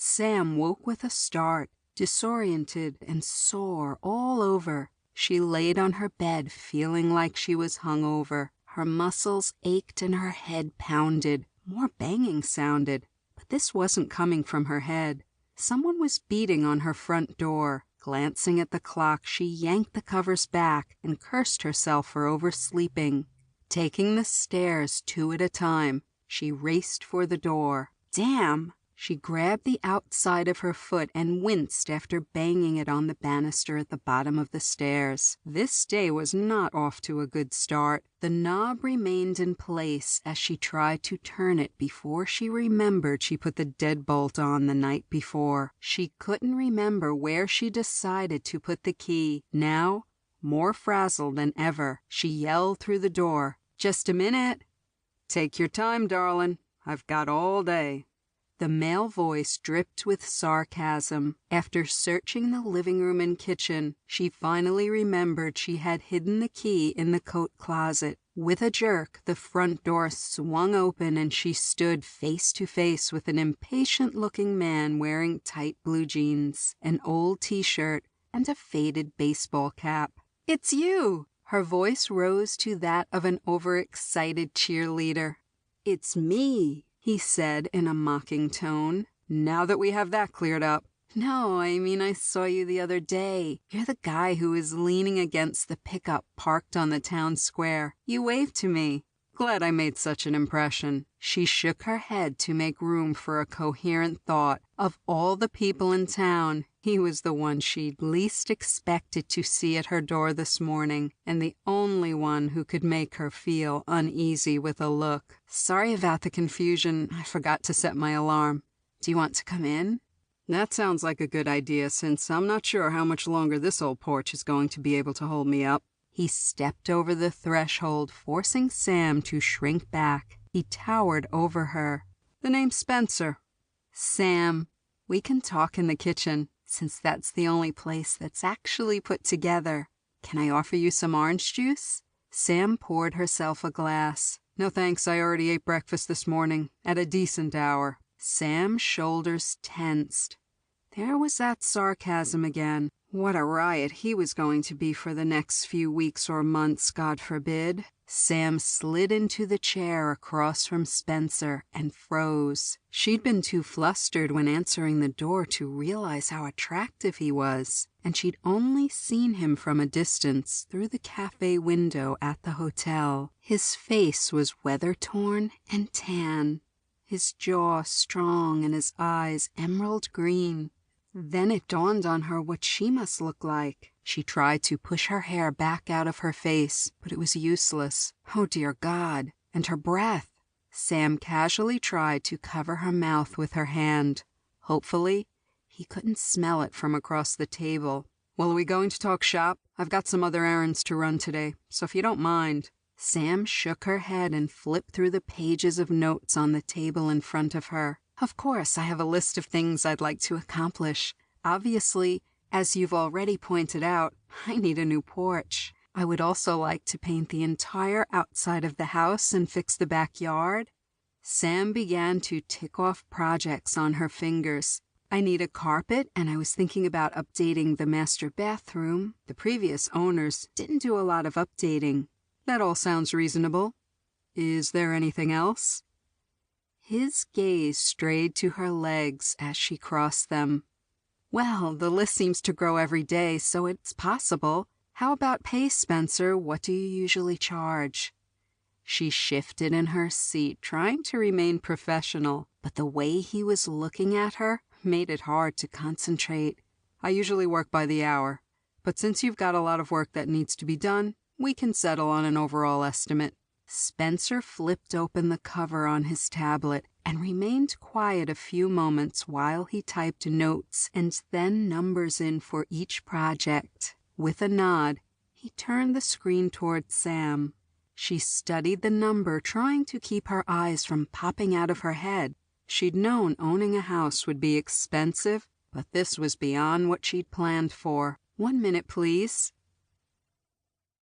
Sam woke with a start, disoriented and sore all over. She laid on her bed feeling like she was hungover. Her muscles ached and her head pounded. More banging sounded, but this wasn't coming from her head. Someone was beating on her front door. Glancing at the clock, she yanked the covers back and cursed herself for oversleeping. Taking the stairs 2 at a time, she raced for the door. Damn! She grabbed the outside of her foot and winced after banging it on the banister at the bottom of the stairs. This day was not off to a good start. The knob remained in place as she tried to turn it before she remembered she put the deadbolt on the night before. She couldn't remember where she decided to put the key. Now, more frazzled than ever, she yelled through the door, "Just a minute." "Take your time, darling. I've got all day." The male voice dripped with sarcasm. After searching the living room and kitchen, she finally remembered she had hidden the key in the coat closet. With a jerk, the front door swung open and she stood face to face with an impatient-looking man wearing tight blue jeans, an old t-shirt, and a faded baseball cap. "It's you!" Her voice rose to that of an overexcited cheerleader. "It's me," he said in a mocking tone. "Now that we have that cleared up." "No, I mean I saw you the other day. You're the guy who was leaning against the pickup parked on the town square. You waved to me." "Glad I made such an impression." She shook her head to make room for a coherent thought. Of all the people in town, he was the one she'd least expected to see at her door this morning, and the only one who could make her feel uneasy with a look. "Sorry about the confusion. I forgot to set my alarm. Do you want to come in?" "That sounds like a good idea, since I'm not sure how much longer this old porch is going to be able to hold me up." He stepped over the threshold, forcing Sam to shrink back. He towered over her. "The name's Spencer." "Sam, we can talk in the kitchen, since that's the only place that's actually put together. Can I offer you some orange juice?" Sam poured herself a glass. "No thanks, I already ate breakfast this morning, at a decent hour." Sam's shoulders tensed. There was that sarcasm again. What a riot he was going to be for the next few weeks or months, God forbid. Sam slid into the chair across from Spencer and froze. She'd been too flustered when answering the door to realize how attractive he was, and she'd only seen him from a distance through the cafe window at the hotel. His face was weather-torn and tan, his jaw strong and his eyes emerald green. Then it dawned on her what she must look like. She tried to push her hair back out of her face, but it was useless. Oh, dear God! And her breath! Sam casually tried to cover her mouth with her hand. Hopefully, he couldn't smell it from across the table. "Well, are we going to talk shop? I've got some other errands to run today, so if you don't mind." Sam shook her head and flipped through the pages of notes on the table in front of her. "Of course, I have a list of things I'd like to accomplish. Obviously, as you've already pointed out, I need a new porch. I would also like to paint the entire outside of the house and fix the backyard." Sam began to tick off projects on her fingers. "I need a carpet, and I was thinking about updating the master bathroom. The previous owners didn't do a lot of updating." "That all sounds reasonable. Is there anything else?" His gaze strayed to her legs as she crossed them. "Well, the list seems to grow every day, so it's possible. How about pay, Spencer? What do you usually charge?" She shifted in her seat, trying to remain professional, but the way he was looking at her made it hard to concentrate. "I usually work by the hour, but since you've got a lot of work that needs to be done, we can settle on an overall estimate." Spencer flipped open the cover on his tablet and remained quiet a few moments while he typed notes and then numbers in for each project. With a nod, he turned the screen toward Sam. She studied the number, trying to keep her eyes from popping out of her head. She'd known owning a house would be expensive, but this was beyond what she'd planned for. "1 minute, please."